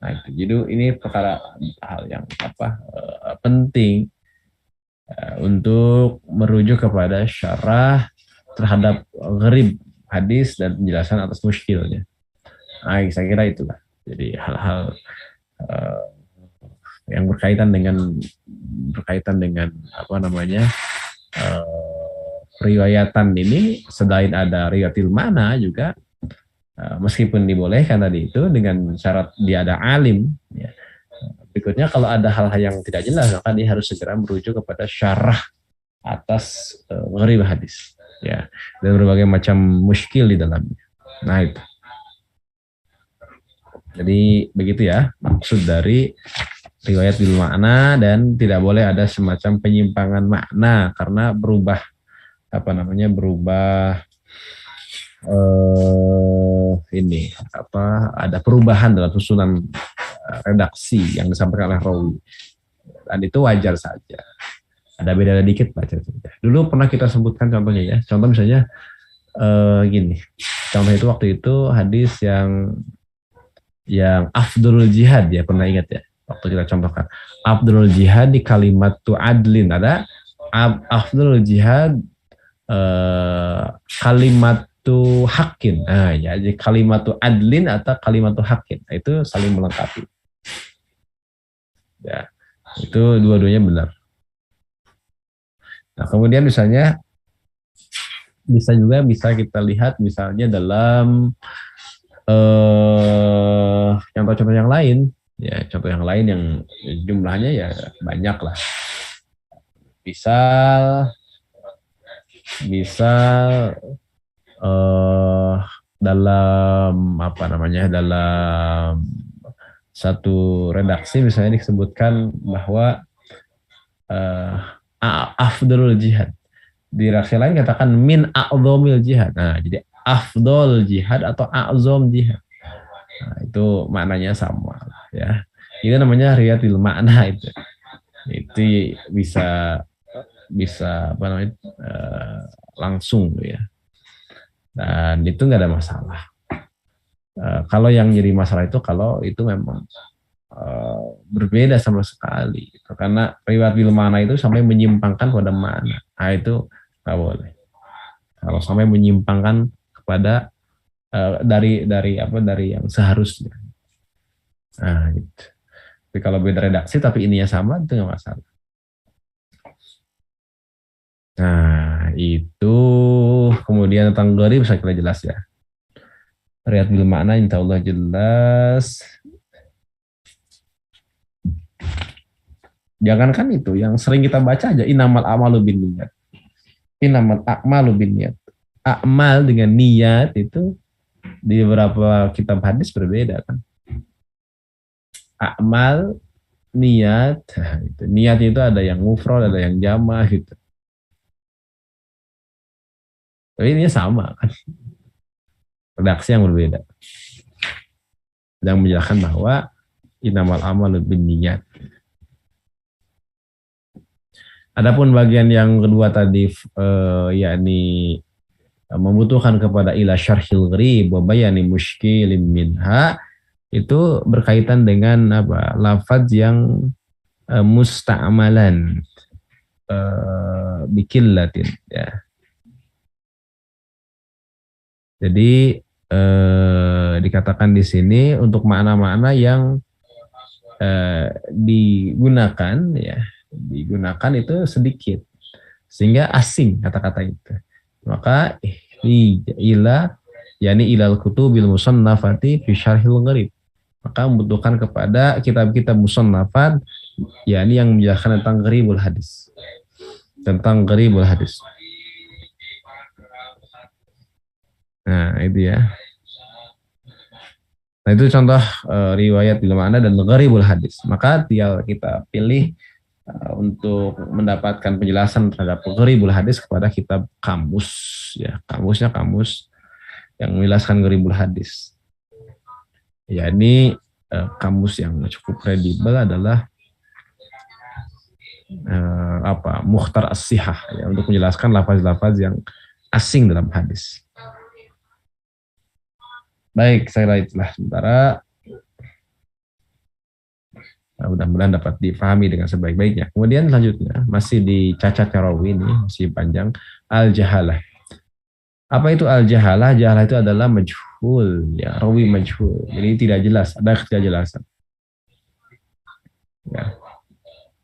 Nah, itu. Jadi ini perkara hal yang penting untuk merujuk kepada syarah terhadap gharib hadis dan penjelasan atas muskilnya. Nah, saya kira itulah. Jadi hal-hal yang berkaitan dengan riwayatan ini selain ada riwayatil mana juga meskipun dibolehkan tadi itu dengan syarat dia ada alim ya. Berikutnya kalau ada hal-hal yang tidak jelas maka dia harus segera merujuk kepada syarah atas gharib hadis ya, dan berbagai macam muskil di dalamnya. Nah itu. Jadi begitu ya maksud dari riwayat bil makna, dan tidak boleh ada semacam penyimpangan makna karena berubah berubah ini ada perubahan dalam susunan redaksi yang disampaikan oleh rawi, dan itu wajar saja. Ada beda dikit baca saja. Dulu pernah kita sebutkan contohnya ya. Contoh misalnya gini. Contoh itu waktu itu hadis yang afdhurul jihad ya, pernah ingat ya? Waktu kita contohkan. Afdhurul jihad di kalimat tu adlin, ada afdhurul jihad kalimat tu hakin. Nah, ya, jadi kalimat tu adlin atau kalimat tu hakin. Nah, itu saling melengkapi. Ya. Itu dua-duanya benar. Nah, kemudian misalnya bisa kita lihat misalnya dalam contoh-contoh yang lain, ya contoh yang lain yang jumlahnya ya banyak lah. Bisa dalam dalam satu redaksi misalnya disebutkan bahwa afdalul jihad. Di redaksi lain katakan min a'zomil jihad. Nah, jadi afdol jihad atau a'zom jihad. Nah, itu maknanya sama ya. Itu namanya riwayatil makna itu. Itu bisa langsung ya. Dan itu nggak ada masalah. Kalau yang jadi masalah itu kalau itu memang berbeda sama sekali gitu. Karena riwayat bil mana itu sampai menyimpangkan pada mana, nah itu nggak boleh. Kalau sampai menyimpangkan kepada dari yang seharusnya, nah gitu. Tapi kalau beda redaksi tapi ininya sama itu nggak masalah. Nah itu kemudian tentang gharib saya kira jelas ya. Riwayat bil makna insya Allah jelas. Jangankan itu, yang sering kita baca aja inamal a'malu binniyat. Inamal a'malu binniyat. Amal dengan niat itu di beberapa kitab hadis berbeda kan. Amal, niat, itu. Niat itu ada yang mufrad, ada yang jama gitu. Tapi ini sama kan. Redaksi yang berbeda. Yang menjelaskan bahwa inamal a'malu binniyat. Adapun bagian yang kedua tadi yakni membutuhkan kepada ila syarhil gharib wa bayani muskilin minha, itu berkaitan dengan lafaz yang musta'malan bikillatin ya. Jadi dikatakan di sini untuk makna-makna yang digunakan itu sedikit sehingga asing kata-kata itu. Maka ilal kutubil musannafati fi syarhil gharib, maka membutuhkan kepada kitab-kitab musannafat yakni yang menjelaskan tentang gharibul hadis, Nah itu ya. Nah itu contoh riwayat bil ma'na dan gharibul hadis. Maka tinggal kita pilih untuk mendapatkan penjelasan terhadap gharibul hadis kepada kitab kamus ya. Kamusnya kamus yang menjelaskan gharibul hadis. Ya ini kamus yang cukup kredibel adalah Mukhtar As-Sihah ya, untuk menjelaskan lafaz-lafaz yang asing dalam hadis. Baik, saya kira itulah sementara. Mudah-mudahan dapat dipahami dengan sebaik-baiknya. Kemudian selanjutnya masih di cacat rawi ini, masih panjang, al-jahalah. Apa itu al-jahalah? Jahalah itu adalah majhul, ya, rawi majhul. Jadi tidak jelas, ada ketidakjelasan. Ya.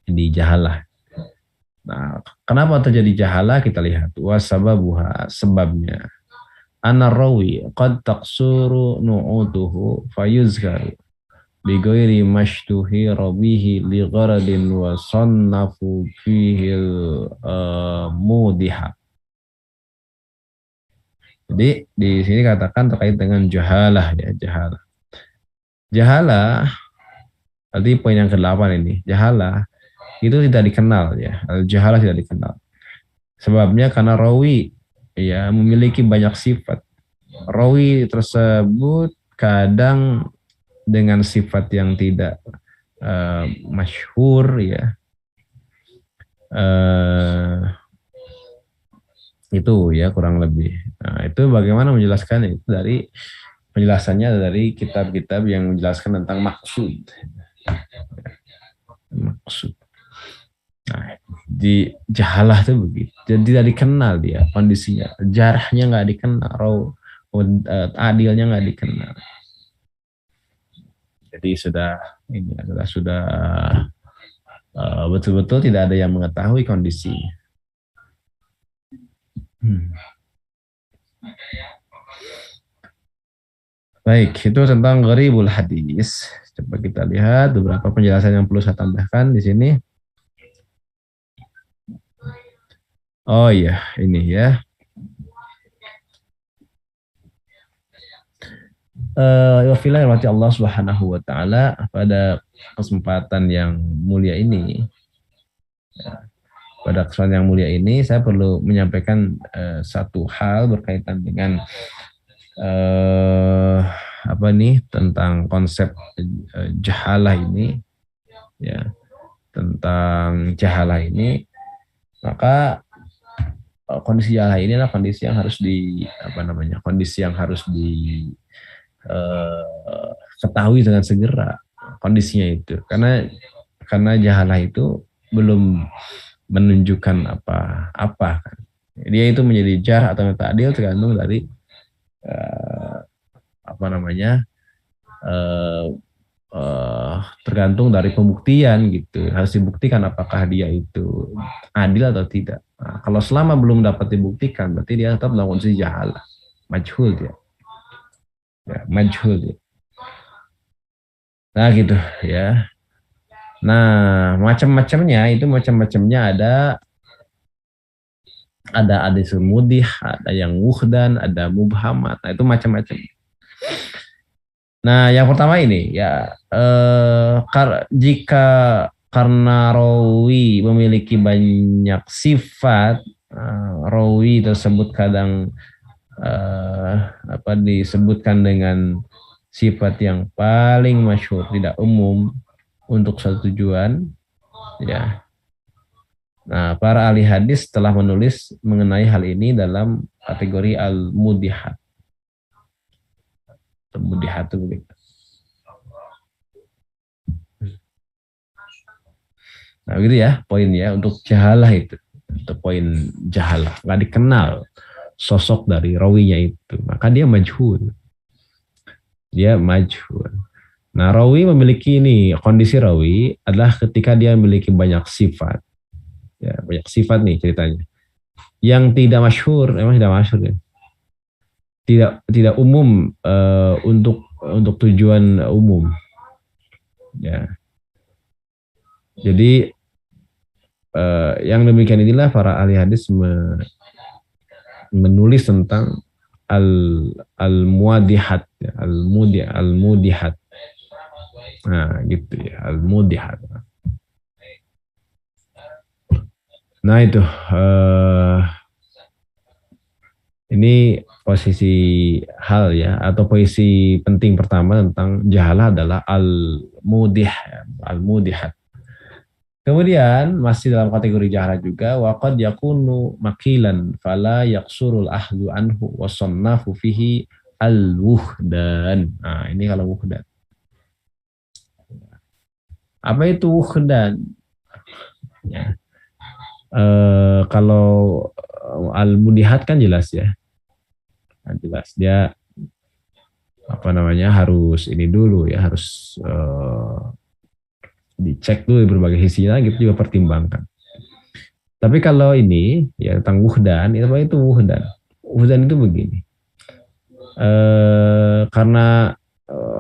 Jadi jahalah. Nah, kenapa terjadi jahalah kita lihat wasababuha sebabnya. Ana rawi qad taqsuru nu'utuhu fayuzkaru bighairi mashtuhi rabihi li gharadin wa sannafu fihi mudiha. Jadi di sini katakan terkait dengan jahalah ya, jahalah. Jahalah, tadi poin yang ke-8 ini. Jahalah itu tidak dikenal ya. Jahalah tidak dikenal. Sebabnya karena rawi ya memiliki banyak sifat. Rawi tersebut kadang dengan sifat yang tidak masyhur ya. Itu ya kurang lebih. Nah, itu bagaimana menjelaskan itu dari penjelasannya dari kitab-kitab yang menjelaskan tentang maksud. Maksud. Nah, di jahalah itu begitu. Jadi tidak dikenal dia kondisinya. Jarahnya nggak dikenal, adilnya nggak dikenal. Jadi sudah ini adalah sudah betul-betul tidak ada yang mengetahui kondisi. Baik, itu tentang gharibul hadis. Coba kita lihat beberapa penjelasan yang perlu saya tambahkan di sini. Oh iya, ini ya. Wafilah Allah Subhanahu wa taala, pada kesempatan yang mulia ini, pada kesempatan yang mulia ini saya perlu menyampaikan satu hal berkaitan dengan apa nih tentang konsep jahalah ini ya, tentang jahalah ini. Maka kondisi jahalah ini adalah kondisi yang harus kondisi yang harus di ketahui dengan segera kondisinya itu, karena jahalah itu belum menunjukkan apa-apa kan. Dia itu menjadi jarh atau ta'dil tergantung dari tergantung dari pembuktian gitu. Harus dibuktikan apakah dia itu adil atau tidak. Nah, kalau selama belum dapat dibuktikan, berarti dia tetap dalam kondisi jahalah, majhul dia. Ya, majhul dia. Nah gitu ya. Nah macam-macamnya ada hadisul mudih, ada yang wuhdan, ada mubhamat. Nah itu macam-macam. Nah yang pertama ini ya jika karena rawi memiliki banyak sifat, rawi tersebut kadang disebutkan dengan sifat yang paling masyhur, tidak umum untuk satu tujuan ya. Nah, para ahli hadis telah menulis mengenai hal ini dalam kategori al-mudihat. Mudihat itu begitu. Nah, begitu ya poinnya untuk jahalah itu. Untuk poin jahalah, nggak dikenal sosok dari rawinya itu, maka dia majhul. Dia majhul. Nah, rawi memiliki ini, kondisi rawi adalah ketika dia memiliki banyak sifat. Ya, banyak sifat nih ceritanya. Yang tidak masyhur, memang tidak masyhur ya. Tidak umum untuk tujuan umum. Ya. Jadi yang demikian inilah para ahli hadis menulis tentang al-muadihat, al-mudihat. Nah, gitu ya, al-mudihat. Nah, itu ini posisi hal ya, atau posisi penting pertama tentang jahalah adalah al-mudihat. Kemudian masih dalam kategori jahalah juga, waqad yakunu makilan fala yaksurul ahdu anhu wasannafu fihi al-wuhdan. Nah, ini kalau wuhdan. Apa itu wuhdan? Ya. Kalau al-mudihat kan jelas ya. Nah, jelas dia harus ini dulu ya, harus dicek dulu berbagai sisinya gitu, juga pertimbangkan. Tapi kalau ini ya tentang wuhdan, itu wuhdan. Wuhdan itu begini. Karena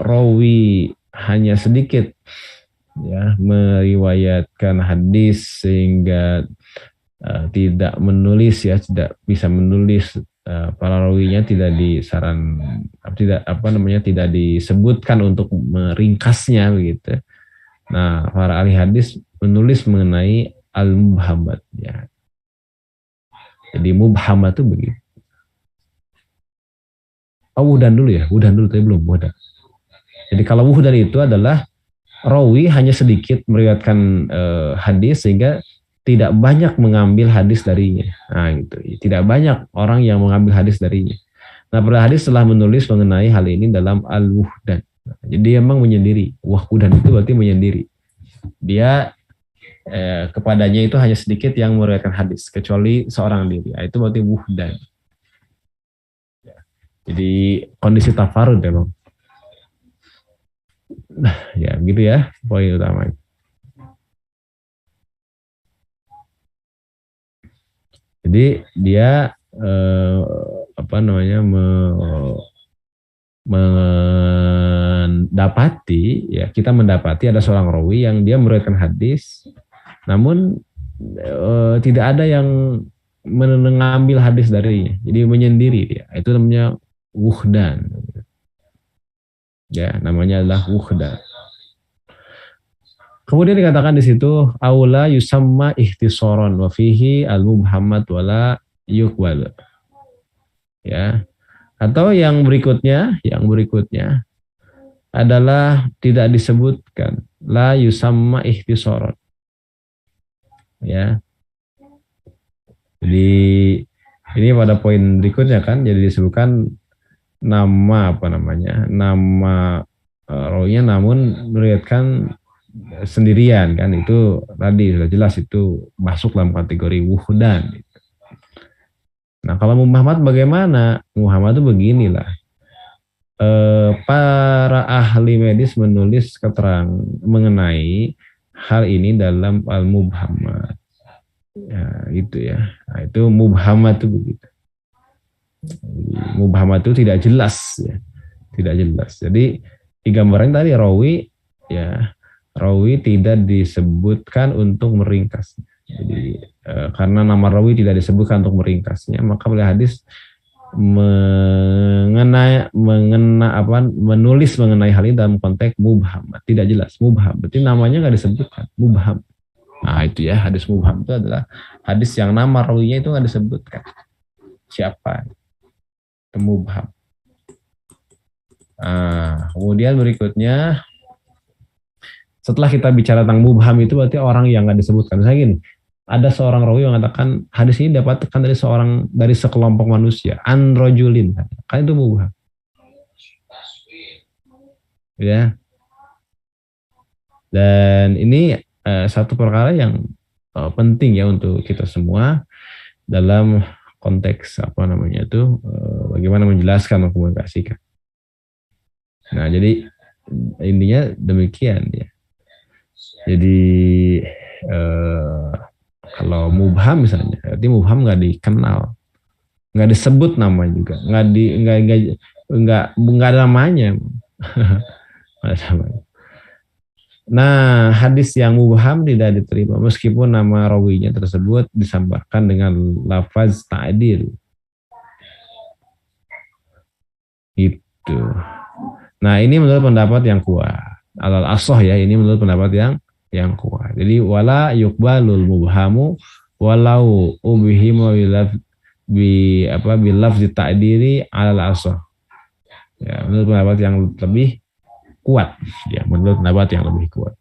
rawi hanya sedikit ya meriwayatkan hadis sehingga tidak menulis ya, tidak bisa menulis, para rawinya tidak tidak disebutkan untuk meringkasnya begitu. Nah, para ahli hadis menulis mengenai al-mubhamat ya. Jadi mubhamat itu begitu. Oh, wuhdan dulu ya, wuhdan dulu tapi belum wuhdan. Jadi kalau wuhdan itu adalah rawi hanya sedikit meriwayatkan hadis sehingga tidak banyak mengambil hadis darinya. Nah, gitu. Tidak banyak orang yang mengambil hadis darinya. Nah, para hadis telah menulis mengenai hal ini dalam al-wuhdan. Jadi emang menyendiri. Wuhdan itu berarti menyendiri. Dia kepadanya itu hanya sedikit yang meriwayatkan hadis kecuali seorang diri. Nah, itu berarti wuhdan. Jadi kondisi tafarud emang. Nah, ya gitu ya poin utama. Jadi dia mendapati ya, kita mendapati ada seorang rawi yang dia meriwayatkan hadis, namun tidak ada yang mengambil hadis darinya. Jadi menyendiri dia. Itu namanya wuhdan. Ya, namanya adalah wuhdan. Kemudian dikatakan di situ aula yusamma ihtisaran wa fihi al-mubhamat wala yuqbal. Ya. Atau yang berikutnya adalah tidak disebutkan la yusamma ihtisaran. Ya. Jadi ini pada poin berikutnya kan jadi disebutkan nama nama rawinya namun meriwayatkan sendirian kan, itu tadi sudah jelas itu masuk dalam kategori wuhdan. Nah, kalau Muhammad bagaimana? Muhammad itu beginilah. Para ahli medis menulis keterangan mengenai hal ini dalam al-mubhamat. Ya, itu ya. Nah, itu mubhamat itu begitu. Mubhamat itu tidak jelas ya. Tidak jelas. Jadi digambarkan tadi rawi tidak disebutkan untuk meringkas. Jadi karena nama rawi tidak disebutkan untuk meringkasnya, maka oleh hadis menulis mengenai hal ini dalam konteks mubham, tidak jelas mubham. Berarti namanya nggak disebutkan mubham. Nah itu ya, hadis mubham itu adalah hadis yang nama rawinya itu nggak disebutkan siapa, itu mubham. Nah, kemudian berikutnya setelah kita bicara tentang mubham itu berarti orang yang nggak disebutkan. Misalnya gini, ada seorang rawi yang mengatakan hadis ini dapatkan dari sekelompok manusia, androjulin, kan itu mubham. Ya. Dan ini satu perkara yang penting ya untuk kita semua dalam konteks bagaimana menjelaskan, mengkomunikasikan. Nah, jadi intinya demikian ya. Jadi kalau mubham misalnya, berarti mubham nggak dikenal, nggak disebut nama juga, nggak ada namanya. Nah, hadis yang mubham tidak diterima meskipun nama rawinya tersebut disampaikan dengan lafaz ta'dil. Itu. Nah, ini menurut pendapat yang kuat. Alal asoh ya, ini menurut pendapat yang kuat. Jadi wala yuqbalul mubhamu walau ubhimu bilafzi ta'dili alal asoh. Ya, menurut pendapat yang lebih kuat, ya menurut pendapat yang lebih kuat.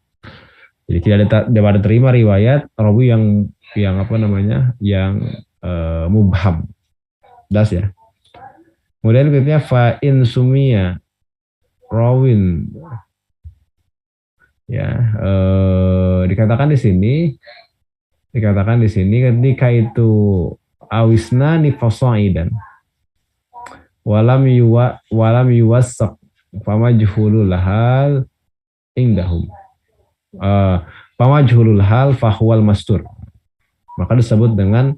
Jadi tidak ada terima riwayat rawi yang mubham. Das ya. Kemudian berikutnya fa in sumia rawin, ya dikatakan di sini ketika itu awisna nifasaidan walam yuwasaq famajhulul hal indahum famajhulul hal fahuwal mastur. Maka disebut dengan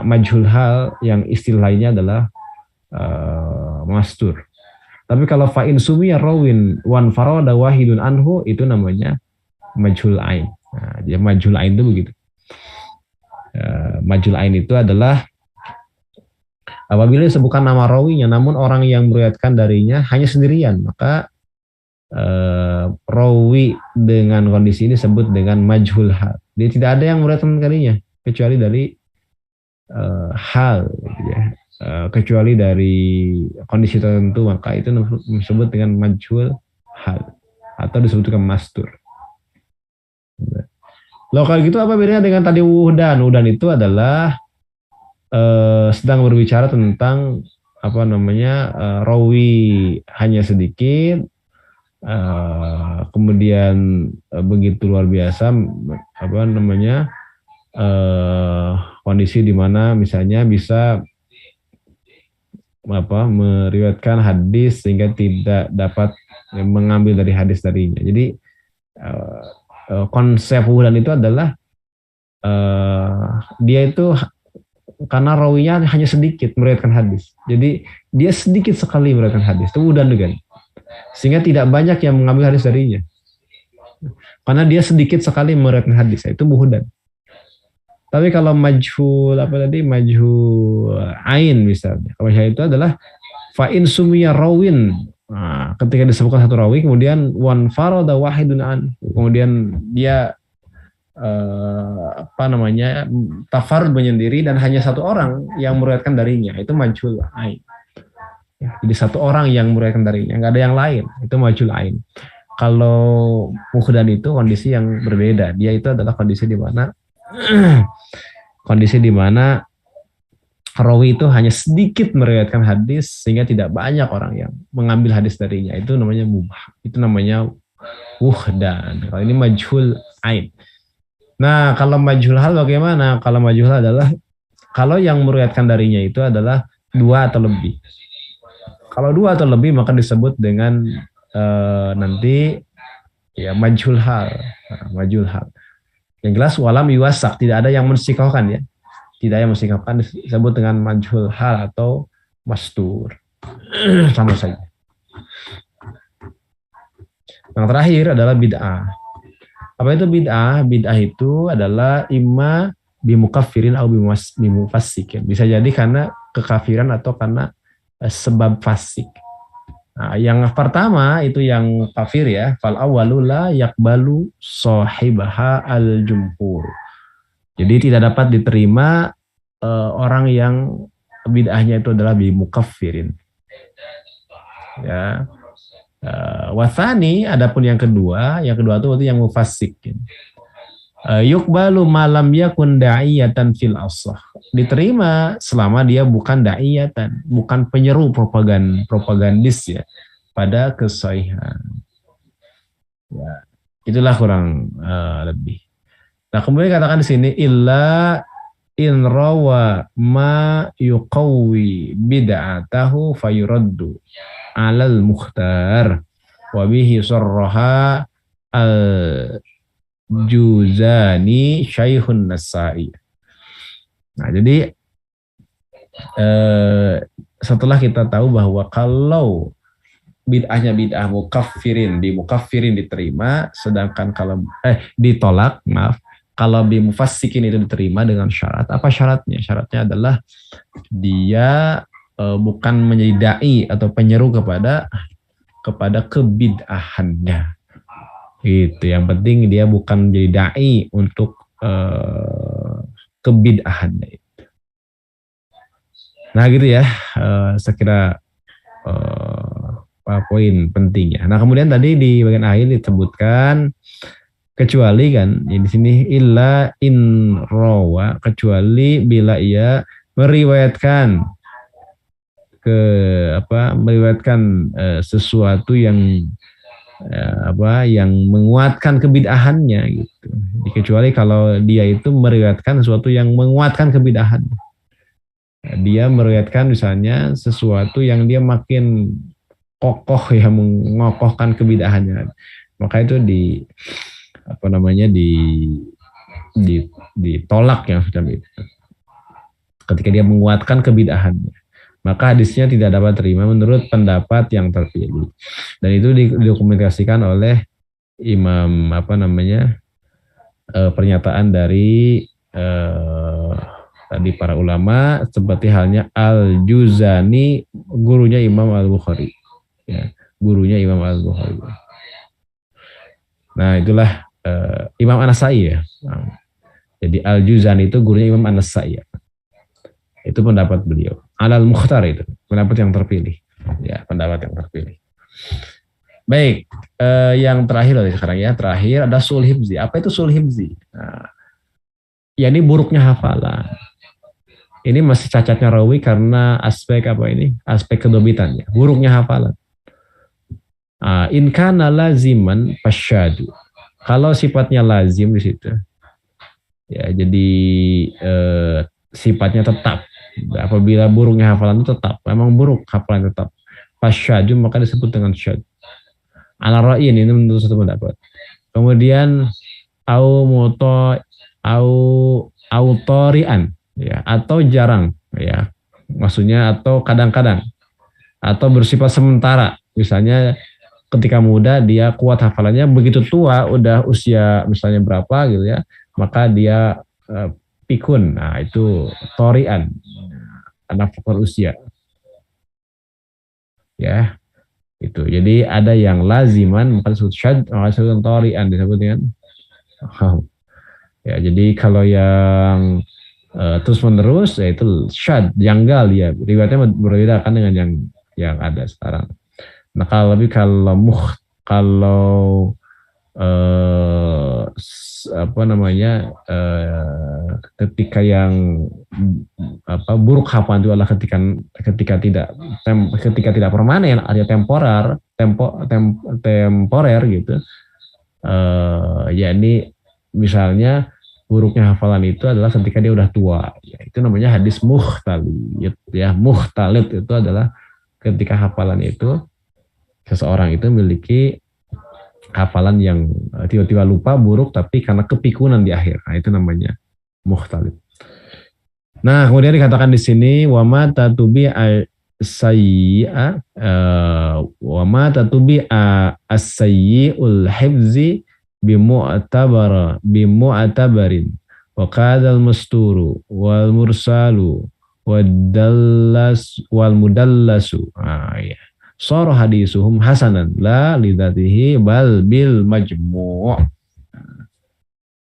majhul hal yang istilah lainnya adalah mastur. Tapi kalau fa'in sumiya rawin wan farada wahidun anhu itu namanya majhul ain. Nah, jadi majhul ain itu begitu. Majhul ain itu adalah apabila disebutkan nama rawinya namun orang yang meriwayatkan darinya hanya sendirian, maka rawi dengan kondisi ini disebut dengan majhul hal. Jadi tidak ada yang meriwayatkan darinya kecuali dari hal, ya. Kecuali dari kondisi tertentu, maka itu disebut dengan majhul hal atau disebut dengan mastur. Lokal gitu apa bedanya dengan tadi wuhdan? Wuhdan itu adalah sedang berbicara tentang apa namanya rawi hanya sedikit, kemudian begitu luar biasa apa namanya kondisi di mana misalnya bisa meriwayatkan hadis sehingga tidak dapat mengambil dari hadis darinya. Jadi konsep wuhdan itu adalah dia itu karena rawinya hanya sedikit meriwayatkan hadis. Jadi dia sedikit sekali meriwayatkan hadis. Itu wuhdan juga. Sehingga tidak banyak yang mengambil hadis darinya. Karena dia sedikit sekali meriwayatkan hadis. Itu wuhdan. Tapi kalau majhul ain misalnya. Kalau saya itu adalah fa'in sumiya rawin. Nah, ketika disebutkan satu rawi kemudian wan farada wahidun an. Kemudian dia tafarud menyendiri dan hanya satu orang yang meriwayatkan darinya. Itu majhul ain. Ya, jadi satu orang yang meriwayatkan darinya, nggak ada yang lain. Itu majhul ain. Kalau wuhdan itu kondisi yang berbeda. Dia itu adalah kondisi di mana rawi itu hanya sedikit meriwayatkan hadis sehingga tidak banyak orang yang mengambil hadis darinya. Itu namanya mubham. Itu namanya wuhdan. Kalau ini majhul ain. Nah, kalau majhul hal bagaimana? Kalau majhul hal adalah kalau yang meriwayatkan darinya itu adalah dua atau lebih. Kalau dua atau lebih maka disebut dengan nanti ya majhul hal. Nah, majhul hal. Yang jelas walam yuwasak, tidak ada yang mensikohkan ya. Tidak ada yang mensikohkan disebut dengan majhul hal atau mastur. Sama saja. Yang terakhir adalah bid'ah. Apa itu bid'ah? Bid'ah itu adalah imma bimukaffirin atau bimufassikin. Bisa jadi karena kekafiran atau karena sebab fasik. Nah, yang pertama itu yang kafir ya, fal awwalu la yaqbalu sahibaha al jumhur. Jadi tidak dapat diterima orang yang bid'ahnya itu adalah bimukaffirin. Ya. Wathani adapun yang kedua itu yang mufassik. Yukbalu malam yakun da'iyatan fil asah. Diterima selama dia bukan da'iyatan, bukan penyeru propagandis ya pada kesahihan. Ya, itulah kurang lebih. Nah, kemudian katakan di sini illa in rawa ma yuqawwi bid'atahu fayuraddu alal mukhtar wa bihi sarraha al Juzani Syaihun Nasai. Nah, jadi setelah kita tahu bahwa kalau bid'ahnya bid'ah mukaffirin, di mukaffirin diterima, sedangkan kalau ditolak, maaf, kalau bimufassikin itu diterima dengan syarat. Apa syaratnya? Syaratnya adalah dia bukan menjadi dai atau penyeru kepada kebid'ahannya. Itu yang penting dia bukan menjadi dai untuk kebid'ahannya itu. Nah gitu ya, saya kira poin pentingnya. Nah kemudian tadi di bagian akhir disebutkan kecuali kan di sini illa in rawa, kecuali bila ia meriwayatkan sesuatu yang yang menguatkan kebid'ahannya gitu. Kecuali kalau dia itu meriwayatkan sesuatu yang menguatkan kebid'ahan. Dia meriwayatkan misalnya sesuatu yang dia makin kokoh ya, mengokohkan kebid'ahannya. Maka itu ditolak yang semacam itu. Ketika dia menguatkan kebidahannya, maka hadisnya tidak dapat terima menurut pendapat yang terpilih. Dan itu didokumentasikan oleh Imam pernyataan dari tadi para ulama seperti halnya Al-Juzani, gurunya Imam Al-Bukhari. Ya, gurunya Imam Al-Bukhari. Nah, itulah Imam An-Nasai ya. Jadi Al-Juzani itu gurunya Imam An-Nasai ya. Itu pendapat beliau. Al-Mukhtar itu pendapat yang terpilih. Ya, pendapat yang terpilih. Baik, yang terakhir sekarang ya. Terakhir ada sul hifzi. Apa itu sul hifzi? Nah, ya ini buruknya hafalan. Ini masih cacatnya rawi karena aspek apa ini? Aspek kedobitannya. Buruknya hafalan. In kana laziman fasyadu. Kalau sifatnya lazim di situ, ya jadi sifatnya tetap. Apabila buruknya hafalan itu tetap, memang buruk hafalan tetap. Fasyadu maka disebut dengan syad. Ala ra'in ini menurut satu pendapat. Kemudian autorian ya, atau jarang ya. Maksudnya atau kadang-kadang atau bersifat sementara. Misalnya ketika muda dia kuat hafalannya, begitu tua udah usia misalnya berapa gitu ya, maka dia pikun. Nah, itu torian. Anak faktor usia. Ya, itu. Jadi ada yang laziman maka disebut syad, maka disebut torian disebut dengan ya, jadi kalau yang terus menerus yaitu syad, janggal ya. Riwayatnya berbeda kan dengan yang ada sekarang. Nah, kalau ketika yang buruk hafalan itu adalah ketika tidak permanen, ada temporer gitu. Ya ini misalnya buruknya hafalan itu adalah ketika dia udah tua. Ya, itu namanya hadis mukhtalid. Ya, mukhtalid itu adalah ketika hafalan itu seseorang itu memiliki hafalan yang tiba-tiba lupa, buruk, tapi karena kepikunan di akhir. Nah, itu namanya mukhtalid. Nah, kemudian dikatakan di sini wama tatubi as-sayyi'a wama tatubi as-sayyi'ul hifzi bimu'tabarin wa qadal musturu wal mursalu wal mudallasu. Ya. Soro hadisuhum hasanan la lidatihi bal bil majmu'.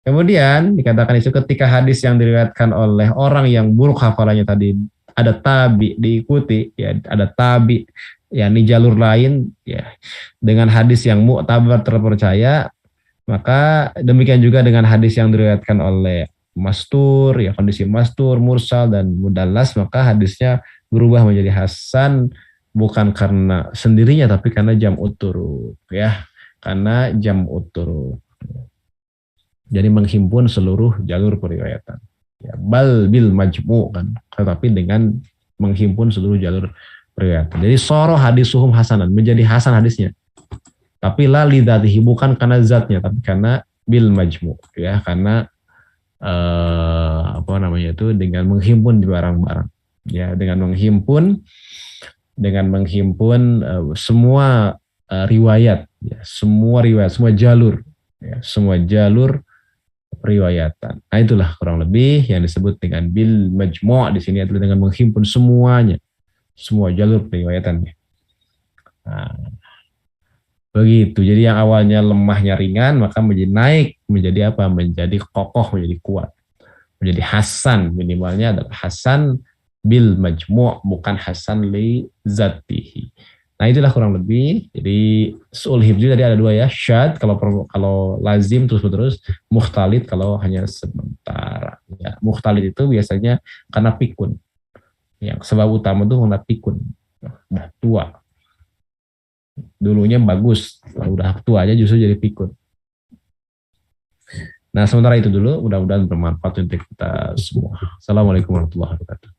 Kemudian dikatakan itu ketika hadis yang diriwayatkan oleh orang yang buruk hafalannya tadi ada tabi diikuti, ya ada tabi, ya ini jalur lain, ya dengan hadis yang mu'tabar terpercaya, maka demikian juga dengan hadis yang diriwayatkan oleh mastur, ya kondisi mastur, mursal dan mudallas, maka hadisnya berubah menjadi hasan bukan karena sendirinya tapi karena jam'ut turuk, ya karena jam'ut turuk. Jadi menghimpun seluruh jalur periwayatan. Ya, bal bil majmu' kan, tetapi dengan menghimpun seluruh jalur periwayatan. Jadi soro hadisuhum hasanan, menjadi hasan hadisnya. Tapi la lidzatihi, bukan karena zatnya, tapi karena bil majmu', ya karena dengan menghimpun di barang-barang. Ya, dengan menghimpun semua riwayat, ya, semua jalur, ya, semua jalur riwayatan. Nah, itulah kurang lebih yang disebut dengan bil majmu' di sini adalah dengan menghimpun semuanya, semua jalur riwayatannya. Nah, begitu. Jadi yang awalnya lemahnya ringan maka menjadi naik, menjadi apa? Menjadi kokoh, menjadi kuat. Menjadi hasan, minimalnya adalah hasan bil majmu', bukan hasan li zatihi. Nah, itulah kurang lebih. Jadi sul hifzi tadi ada dua ya, syad kalau lazim terus-menerus, mukhtalid kalau hanya sementara. Ya, mukhtalid itu biasanya karena pikun. Yang sebab utama itu karena pikun. Udah tua. Dulunya bagus, udah tua aja justru jadi pikun. Nah, sementara itu dulu, mudah-mudahan bermanfaat untuk kita semua. Assalamualaikum warahmatullahi wabarakatuh.